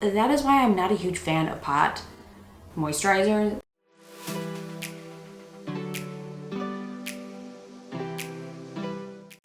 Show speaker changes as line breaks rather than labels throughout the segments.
That is why I'm not a huge fan of pot moisturizer.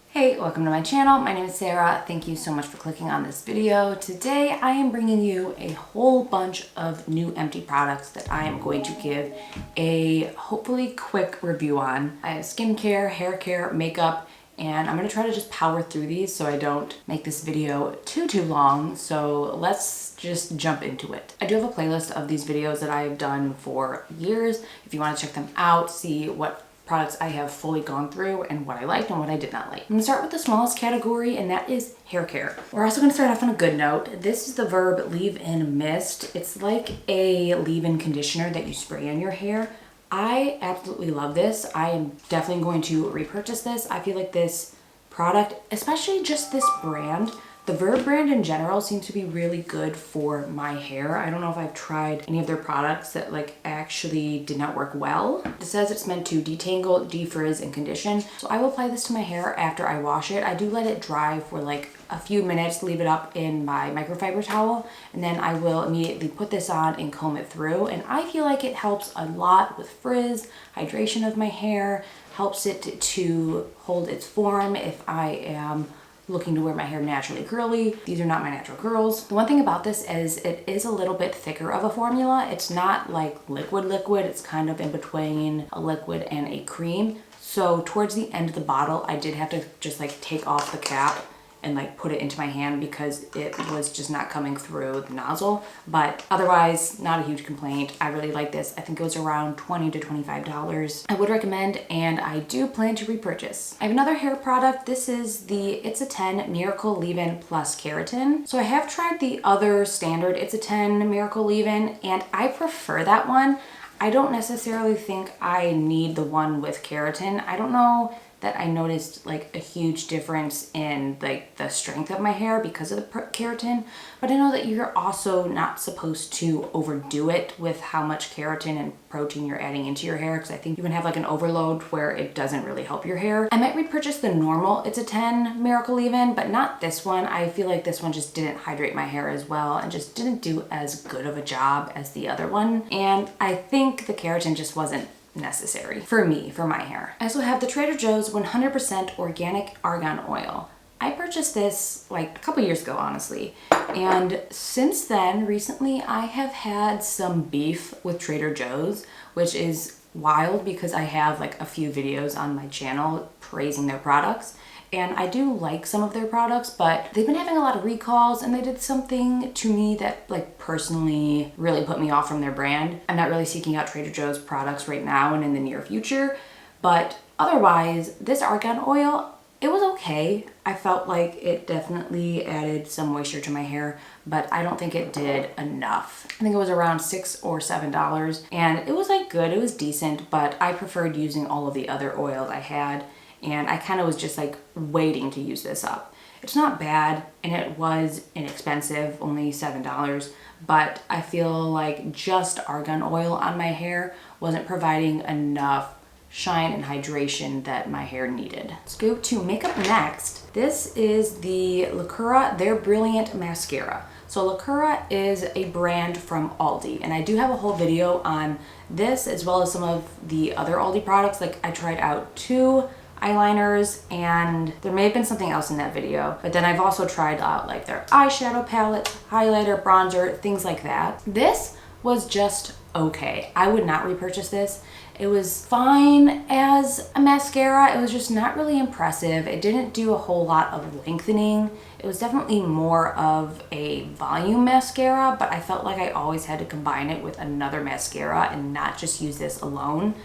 Hey, welcome to my channel. My name is Sarah. Thank you so much for clicking on this video. Today I am bringing you a whole bunch of new empty products that I am going to give a hopefully quick review on. I have skincare, hair care, makeup, and I'm going to try to just power through these so I don't make this video too long. So let's just jump into it. I do have a playlist of these videos that I have done for years. If you want to check them out, see what products I have fully gone through and what I liked and what I did not like. I'm gonna start with the smallest category, and that is hair care. We're also gonna start off on a good note. This is the Verb Leave-In Mist. It's like a leave-in conditioner that you spray on your hair. I absolutely love this. I am definitely going to repurchase this. I feel like this product, especially just this brand, the Verb brand in general, seems to be really good for my hair. I don't know if I've tried any of their products that like actually did not work well. It says it's meant to detangle, defrizz, and condition. So I will apply this to my hair after I wash it. I do let it dry for like a few minutes, leave it up in my microfiber towel, and then I will immediately put this on and comb it through. And I feel like it helps a lot with frizz, hydration of my hair, helps it to hold its form if I am looking to wear my hair naturally curly. These are not my natural curls. The one thing about this is it is a little bit thicker of a formula. It's not like liquid. It's kind of in between a liquid and a cream. So towards the end of the bottle, I did have to just like take off the cap and like put it into my hand because it was just not coming through the nozzle. But otherwise, not a huge complaint. I really like this. I think it was around $20 to $25. I would recommend, and I do plan to repurchase. I have another hair product. This is the It's a 10 Miracle Leave-In Plus Keratin. So I have tried the other standard It's a 10 Miracle Leave-In, and I prefer that one. I don't necessarily think I need the one with keratin. I don't know that I noticed like a huge difference in like the strength of my hair because of the keratin, but I know that you're also not supposed to overdo it with how much keratin and protein you're adding into your hair, because I think you can have like an overload where it doesn't really help your hair. I might repurchase the normal It's a 10 Miracle Leave-In, but not this one. I feel like this one just didn't hydrate my hair as well and just didn't do as good of a job as the other one. And I think the keratin just wasn't necessary for me, for my hair. I also have the Trader Joe's 100% organic argan oil. I purchased this like a couple years ago, honestly. And since then, recently, I have had some beef with Trader Joe's, which is wild because I have like a few videos on my channel praising their products. And I do like some of their products, but they've been having a lot of recalls, and they did something to me that like personally really put me off from their brand. I'm not really seeking out Trader Joe's products right now and in the near future, but otherwise, this argan oil, it was okay. I felt like it definitely added some moisture to my hair, but I don't think it did enough. I think it was around $6 or $7, and it was like good, it was decent, but I preferred using all of the other oils I had. And I kind of was just like waiting to use this up. It's not bad, and it was inexpensive, only $7, but I feel like just argan oil on my hair wasn't providing enough shine and hydration that my hair needed. Let's go to makeup next. This is the Lacura Their Brilliant Mascara. So Lacura is a brand from Aldi, and I do have a whole video on this as well as some of the other Aldi products. Like I tried out 2 eyeliners, and there may have been something else in that video, but then I've also tried out like their eyeshadow palette, highlighter, bronzer, things like that. This was just okay. I would not repurchase this. It was fine as a mascara. It was just not really impressive. It didn't do a whole lot of lengthening. It was definitely more of a volume mascara, but I felt like I always had to combine it with another mascara and not just use this alone.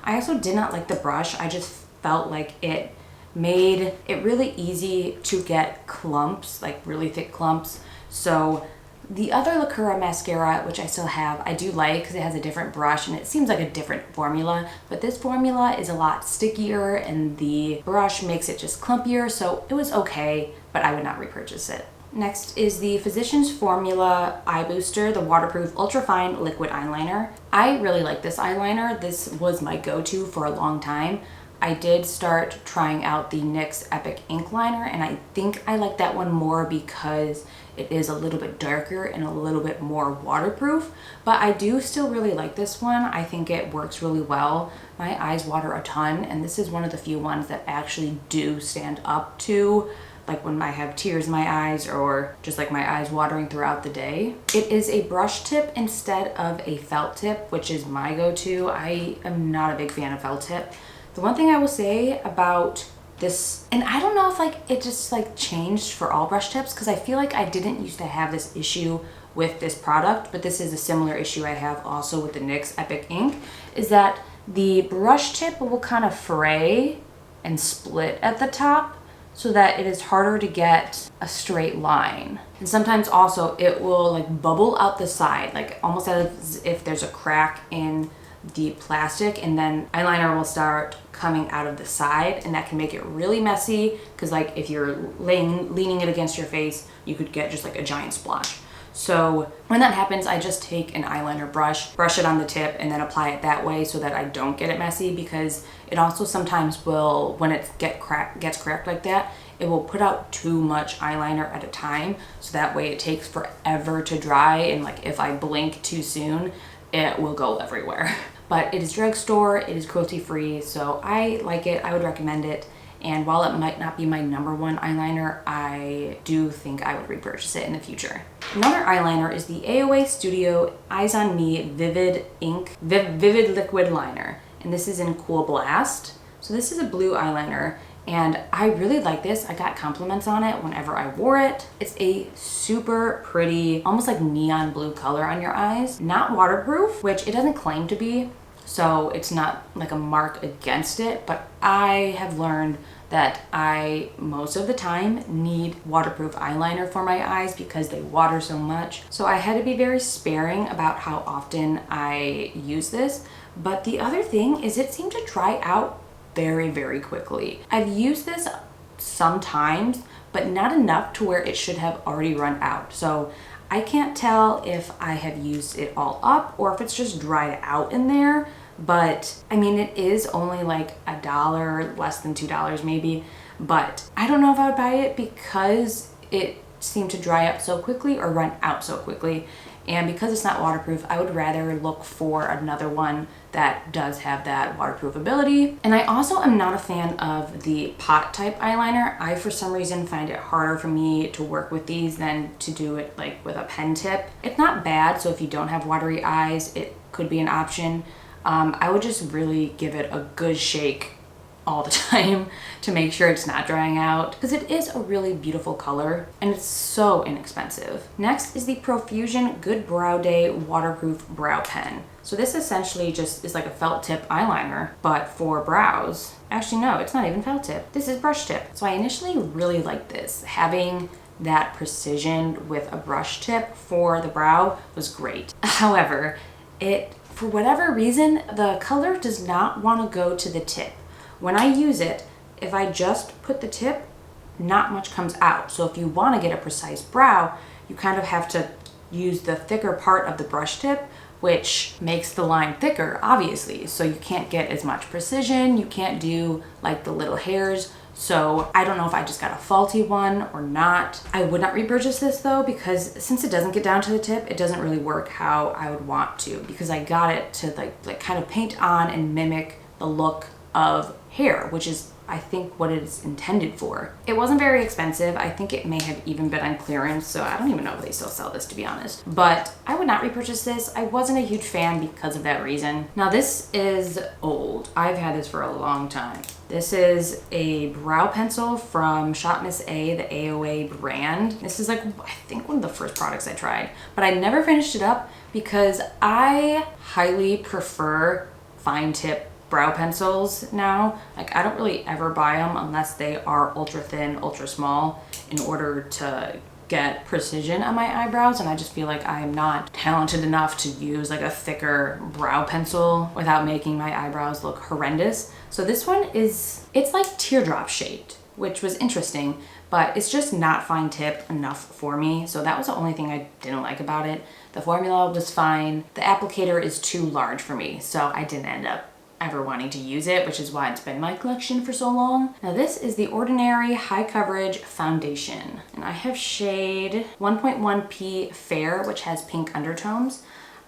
I also did not like the brush. I just felt like it made it really easy to get clumps, like really thick clumps. So the other Lacura mascara, which I still have, I do like because it has a different brush and it seems like a different formula, but this formula is a lot stickier and the brush makes it just clumpier, so it was okay, but I would not repurchase it. Next is the Physicians Formula Eye Booster, the waterproof ultrafine liquid eyeliner. I really like this eyeliner. This was my go-to for a long time. I did start trying out the NYX Epic Ink Liner, and I think I like that one more because it is a little bit darker and a little bit more waterproof, but I do still really like this one. I think it works really well. My eyes water a ton, and this is one of the few ones that actually do stand up to like when I have tears in my eyes or just like my eyes watering throughout the day. It is a brush tip instead of a felt tip, which is my go-to. I am not a big fan of felt tip. The one thing I will say about this, and I don't know if like it just like changed for all brush tips, because I feel like I didn't used to have this issue with this product, but this is a similar issue I have also with the NYX Epic Ink, is that the brush tip will kind of fray and split at the top, so that it is harder to get a straight line. And sometimes also it will like bubble out the side, like almost as if there's a crack in the plastic, and then eyeliner will start coming out of the side, and that can make it really messy, because like if you're leaning it against your face, you could get just like a giant splotch. So when that happens, I just take an eyeliner brush it on the tip, and then apply it that way so that I don't get it messy, because it also sometimes will, when it gets cracked like that, it will put out too much eyeliner at a time. So that way it takes forever to dry, and like if I blink too soon, it will go everywhere. But it is drugstore, it is cruelty free, so I like it, I would recommend it. And while it might not be my #1 eyeliner, I do think I would repurchase it in the future. Another eyeliner is the AOA Studio Eyes on Me Vivid Liquid Liner. And this is in Cool Blast. So this is a blue eyeliner, and I really like this. I got compliments on it whenever I wore it. It's a super pretty, almost like neon blue color on your eyes. Not waterproof, which it doesn't claim to be, so it's not like a mark against it, but I have learned that I, most of the time, need waterproof eyeliner for my eyes because they water so much. So I had to be very sparing about how often I use this. But the other thing is it seemed to dry out very, very quickly. I've used this sometimes, but not enough to where it should have already run out. So I can't tell if I have used it all up or if it's just dried out in there. But I mean, it is only like $1, less than $2 maybe, but I don't know if I would buy it because it seemed to dry up so quickly or run out so quickly. And because it's not waterproof, I would rather look for another one that does have that waterproof ability. And I also am not a fan of the pot type eyeliner. I, for some reason, find it harder for me to work with these than to do it like with a pen tip. It's not bad, so if you don't have watery eyes, it could be an option. I would just really give it a good shake all the time to make sure it's not drying out, because it is a really beautiful color and it's so inexpensive. Next is the Profusion Good Brow Day Waterproof Brow Pen. So this essentially just is like a felt tip eyeliner, but for brows. Actually, no, it's not even felt tip. This is brush tip. So I initially really liked this. Having that precision with a brush tip for the brow was great. However, for whatever reason, the color does not want to go to the tip. When I use it, if I just put the tip, not much comes out. So if you want to get a precise brow, you kind of have to use the thicker part of the brush tip, which makes the line thicker, obviously. So you can't get as much precision. You can't do like the little hairs. So I don't know if I just got a faulty one or not. I would not repurchase this though, because since it doesn't get down to the tip, it doesn't really work how I would want to, because I got it to like kind of paint on and mimic the look of hair, which is I think what it is intended for. It wasn't very expensive. I think it may have even been on clearance, so I don't even know if they still sell this, to be honest. But I would not repurchase this. I wasn't a huge fan because of that reason. Now this is old. I've had this for a long time. This is a brow pencil from Shop Miss A, the AOA brand. This is like, I think one of the first products I tried, but I never finished it up because I highly prefer fine tip brow pencils now. Like I don't really ever buy them unless they are ultra thin, ultra small in order to get precision on my eyebrows, and I just feel like I'm not talented enough to use like a thicker brow pencil without making my eyebrows look horrendous. So this one it's like teardrop shaped, which was interesting, but it's just not fine tip enough for me. So that was the only thing I didn't like about it. The formula was fine. The applicator is too large for me, so I didn't end up ever wanting to use it, which is why it's been in my collection for so long. Now this is the Ordinary High Coverage Foundation, and I have shade 1.1P Fair, which has pink undertones.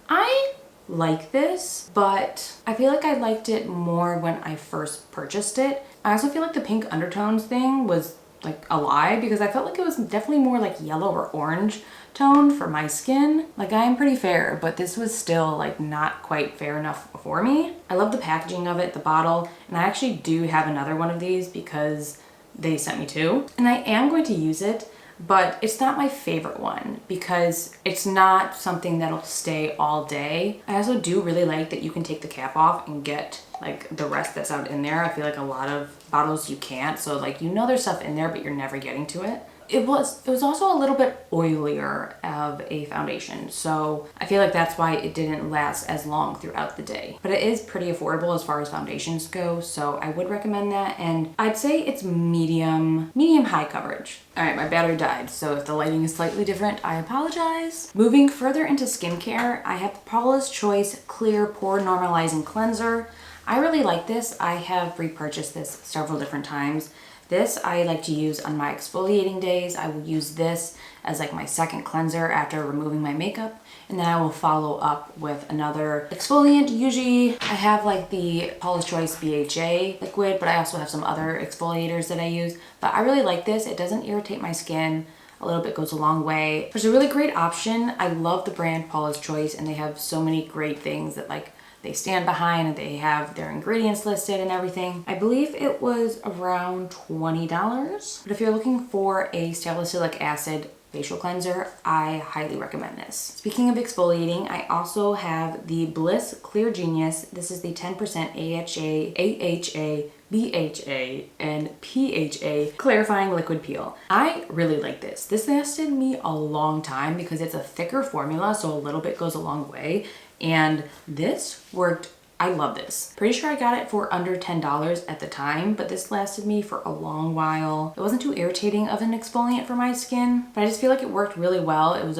I like this, but I feel like I liked it more when I first purchased it. I also feel like the pink undertones thing was like a lie, because I felt like it was definitely more like yellow or orange tone for my skin. Like, I am pretty fair, but this was still like not quite fair enough for me. I love the packaging of it, the bottle, and I actually do have another one of these because they sent me two, and I am going to use it, but it's not my favorite one because it's not something that'll stay all day. I also do really like that you can take the cap off and get like the rest that's out in there. I feel like a lot of bottles you can't, so like, you know, there's stuff in there but you're never getting to it. It was also a little bit oilier of a foundation, so I feel like that's why it didn't last as long throughout the day. But it is pretty affordable as far as foundations go, so I would recommend that, and I'd say it's medium high coverage. All right, my battery died, so if the lighting is slightly different, I apologize. Moving further into skincare, I have Paula's Choice Clear Pore Normalizing Cleanser. I really like this. I have repurchased this several different times. This I like to use on my exfoliating days. I will use this as like my second cleanser after removing my makeup, and then I will follow up with another exfoliant. Usually I have like the Paula's Choice BHA liquid, but I also have some other exfoliators that I use. But I really like this. It doesn't irritate my skin. A little bit goes a long way. It's a really great option. I love the brand Paula's Choice, and they have so many great things that like they stand behind, and they have their ingredients listed and everything. I believe it was around $20. But if you're looking for a salicylic acid facial cleanser, I highly recommend this. Speaking of exfoliating, I also have the Bliss Clear Genius. This is the 10% AHA, BHA, and PHA clarifying liquid peel. I really like this. This lasted me a long time because it's a thicker formula, so a little bit goes a long way. And this worked. I love this. Pretty sure I got it for under $10 at the time, but this lasted me for a long while. It wasn't too irritating of an exfoliant for my skin, but I just feel like it worked really well. It was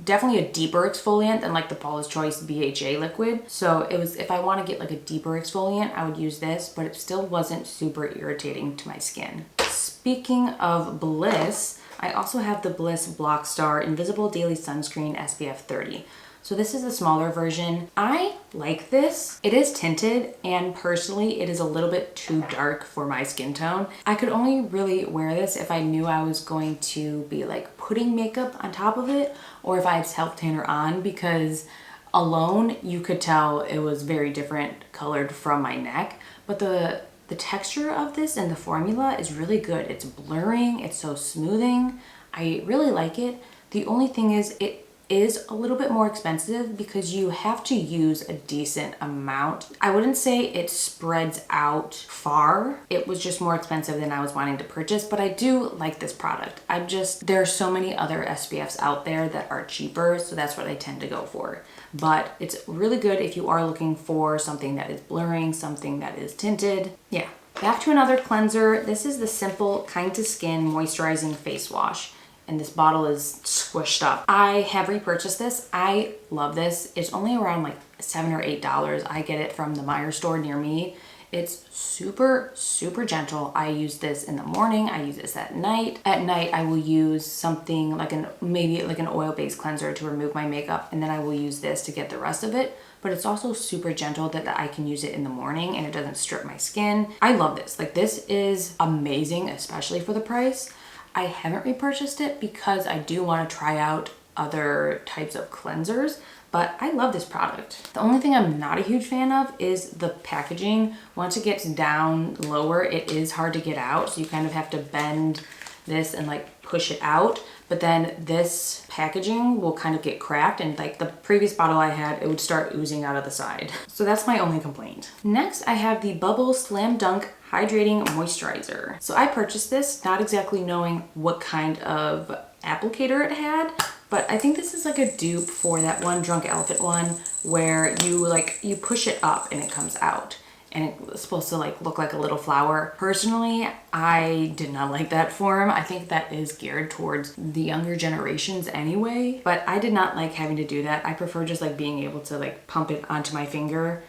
definitely a deeper exfoliant than like the Paula's Choice BHA liquid. So it was, if I want to get like a deeper exfoliant, I would use this, but it still wasn't super irritating to my skin. Speaking of Bliss, I also have the Bliss Blockstar Invisible Daily Sunscreen SPF 30. So this is the smaller version. I like this. It is tinted, and personally it is a little bit too dark for my skin tone. I could only really wear this if I knew I was going to be like putting makeup on top of it, or if I had self tanner on, because alone you could tell it was very different colored from my neck. But the texture of this and the formula is really good. It's blurring, it's so smoothing. I really like it. The only thing is it is a little bit more expensive because you have to use a decent amount. I wouldn't say it spreads out far. It was just more expensive than I was wanting to purchase, but I do like this product. There are so many other SPFs out there that are cheaper, so that's what I tend to go for. But it's really good if you are looking for something that is blurring, something that is tinted. Yeah. Back to another cleanser. This is the Simple Kind to Skin Moisturizing Face Wash, and this bottle is squished up. I have repurchased this. I love this. It's only around like $7 or $8. I get it from the Meijer store near me. It's super, super gentle. I use this in the morning. I use this at night. At night, I will use something like maybe an oil-based cleanser to remove my makeup, and then I will use this to get the rest of it. But it's also super gentle that I can use it in the morning and it doesn't strip my skin. I love this. Like, this is amazing, especially for the price. I haven't repurchased it because I do want to try out other types of cleansers, but I love this product. The only thing I'm not a huge fan of is the packaging. Once it gets down lower, it is hard to get out, so you kind of have to bend this and like push it out. But then this packaging will kind of get cracked, and like the previous bottle I had, it would start oozing out of the side. So that's my only complaint. Next, I have the Bubble Slam Dunk Hydrating Moisturizer. So I purchased this not exactly knowing what kind of applicator it had, but I think this is like a dupe for that one Drunk Elephant one where you push it up and it comes out. and it was supposed to like look like a little flower. Personally, I did not like that form. I think that is geared towards the younger generations anyway, but I did not like having to do that. I prefer just like being able to like pump it onto my finger.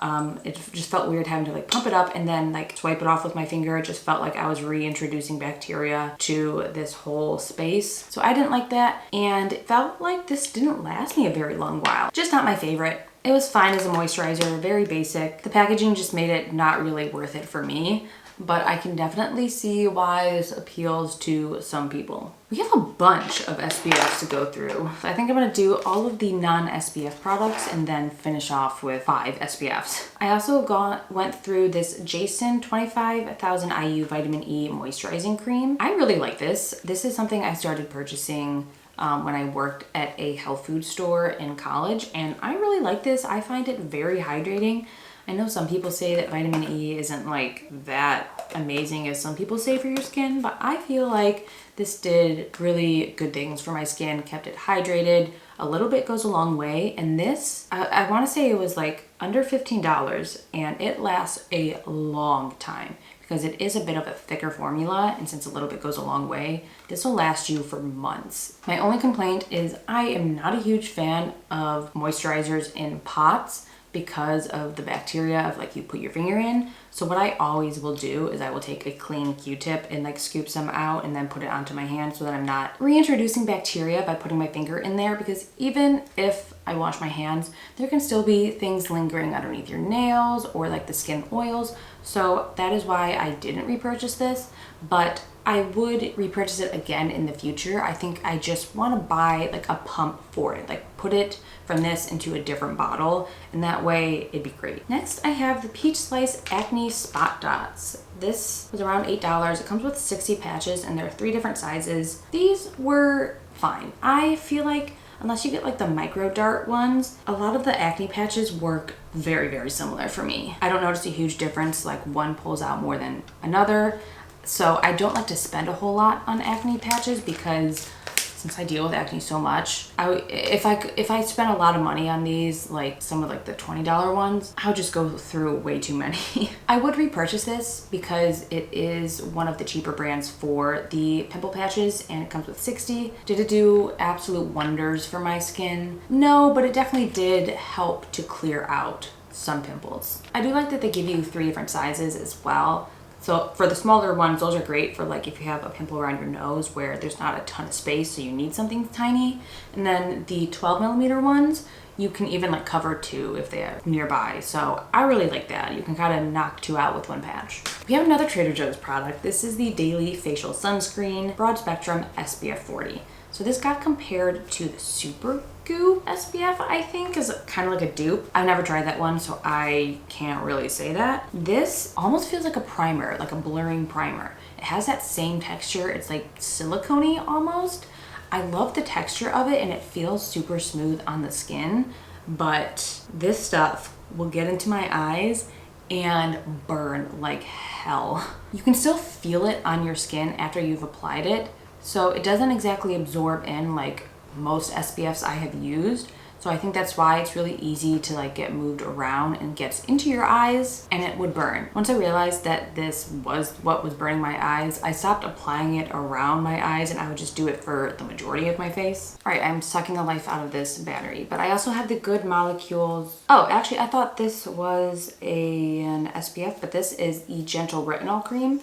It just felt weird having to like pump it up and then like swipe it off with my finger. It just felt like I was reintroducing bacteria to this whole space. So I didn't like that, and it felt like this didn't last me a very long while. Just not my favorite. It was fine as a moisturizer, very basic. The packaging just made it not really worth it for me, but I can definitely see why this appeals to some people. We have a bunch of SPFs to go through. I think I'm gonna do all of the non-SPF products and then finish off with 5 SPFs. I also went through this Joseon 25,000 IU Vitamin E Moisturizing Cream. I really like this. This is something I started purchasing when I worked at a health food store in college, and I really like this. I find it very hydrating. I know some people say that vitamin E isn't like that amazing as some people say for your skin, but I feel like this did really good things for my skin, kept it hydrated. A little bit goes a long way, and this, I want to say it was like under $15, and it lasts a long time because it is a bit of a thicker formula, and since a little bit goes a long way, this will last you for months. My only complaint is I am not a huge fan of moisturizers in pots because of the bacteria of like you put your finger in. So what I always will do is I will take a clean Q-tip and like scoop some out and then put it onto my hand so that I'm not reintroducing bacteria by putting my finger in there, because even if I wash my hands, there can still be things lingering underneath your nails or like the skin oils. So that is why I didn't repurchase this, but I would repurchase it again in the future. I think I just want to buy like a pump for it, like put it from this into a different bottle, and that way it'd be great. Next, I have the Peach Slice Acne Spot Dots. This was around $8. It comes with 60 patches and there are 3 different sizes. These were fine. I feel like unless you get like the micro dart ones, a lot of the acne patches work very, very similar for me. I don't notice a huge difference, like one pulls out more than another. So I don't like to spend a whole lot on acne patches because since I deal with acne so much, if I spend a lot of money on these, like some of like the $20 ones, I would just go through way too many. I would repurchase this because it is one of the cheaper brands for the pimple patches, and it comes with 60. Did it do absolute wonders for my skin? No, but it definitely did help to clear out some pimples. I do like that they give you 3 different sizes as well. So for the smaller ones, those are great for like if you have a pimple around your nose where there's not a ton of space, so you need something tiny. And then the 12mm ones, you can even like cover 2 if they are nearby. So I really like that. You can kind of knock 2 out with 1 patch. We have another Trader Joe's product. This is the Daily Facial Sunscreen Broad Spectrum SPF 40. So this got compared to the Super Goo SPF, I think, is kind of like a dupe. I've never tried that one, so I can't really say that. This almost feels like a primer, like a blurring primer. It has that same texture. It's like silicone-y almost. I love the texture of it and it feels super smooth on the skin, but this stuff will get into my eyes and burn like hell. You can still feel it on your skin after you've applied it, so it doesn't exactly absorb in like most SPFs I have used. So I think that's why it's really easy to like get moved around and gets into your eyes and it would burn. Once I realized that this was what was burning my eyes, I stopped applying it around my eyes and I would just do it for the majority of my face. All right, I'm sucking the life out of this battery, but I also have the Good Molecules. Oh, actually I thought this was an SPF, but this is the Gentle Retinol Cream.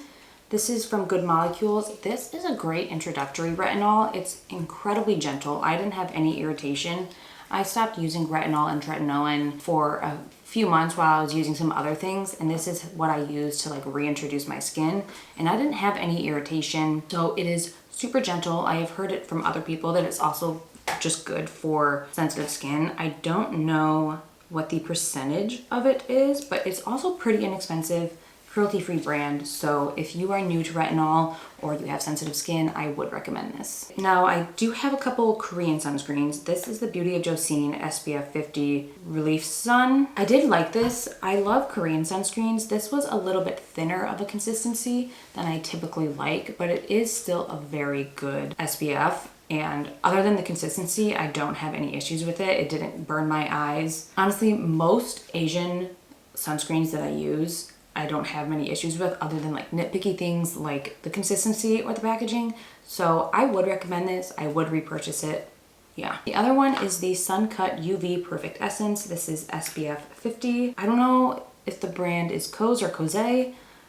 This is from Good Molecules. This is a great introductory retinol. It's incredibly gentle. I didn't have any irritation. I stopped using retinol and tretinoin for a few months while I was using some other things, and this is what I used to like reintroduce my skin, and I didn't have any irritation. So it is super gentle. I have heard it from other people that it's also just good for sensitive skin. I don't know what the percentage of it is, but it's also pretty inexpensive, cruelty-free brand. So if you are new to retinol or you have sensitive skin, I would recommend this. Now I do have a couple Korean sunscreens. This is the Beauty of Joseon SPF 50 Relief Sun. I did like this. I love Korean sunscreens. This was a little bit thinner of a consistency than I typically like, but it is still a very good SPF. And other than the consistency, I don't have any issues with it. It didn't burn my eyes. Honestly, most Asian sunscreens that I use I don't have many issues with, other than like nitpicky things like the consistency or the packaging. So I would recommend this. I would repurchase it. Yeah. The other one is the Suncut UV Perfect Essence. This is SPF 50. I don't know if the brand is Kose or Kose.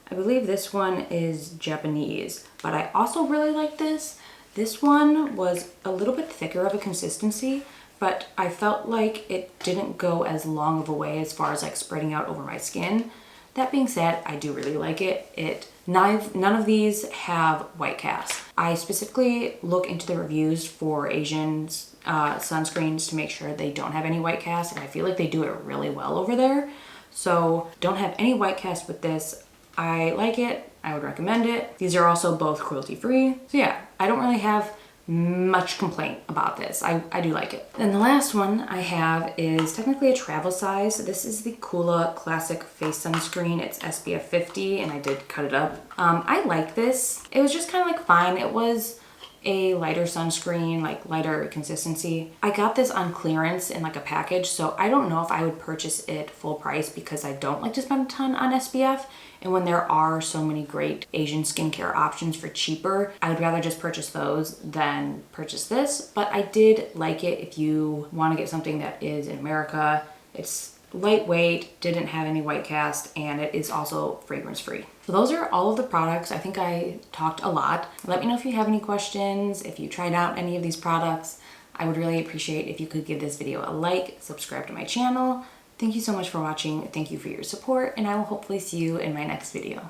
I believe this one is Japanese, but I also really like this. This one was a little bit thicker of a consistency, but I felt like it didn't go as long of a way as far as like spreading out over my skin. That being said, I do really like it. None of these have white cast. I specifically look into the reviews for Asian sunscreens to make sure they don't have any white cast, and I feel like they do it really well over there. So don't have any white cast with this. I like it. I would recommend it. These are also both cruelty free. So yeah, I don't really have much complaint about this. I do like it. Then the last one I have is technically a travel size. This is the Coola Classic Face Sunscreen. It's SPF 50 and I did cut it up. I like this. It was just kind of like fine. It was a lighter sunscreen, like lighter consistency. I got this on clearance in like a package, so I don't know if I would purchase it full price because I don't like to spend a ton on SPF. And when there are so many great Asian skincare options for cheaper, I would rather just purchase those than purchase this. But I did like it if you want to get something that is in America. It's lightweight, didn't have any white cast, and it is also fragrance free. So those are all of the products. I think I talked a lot. Let me know if you have any questions, if you tried out any of these products. I would really appreciate if you could give this video a like, subscribe to my channel. Thank you so much for watching. Thank you for your support, and I will hopefully see you in my next video.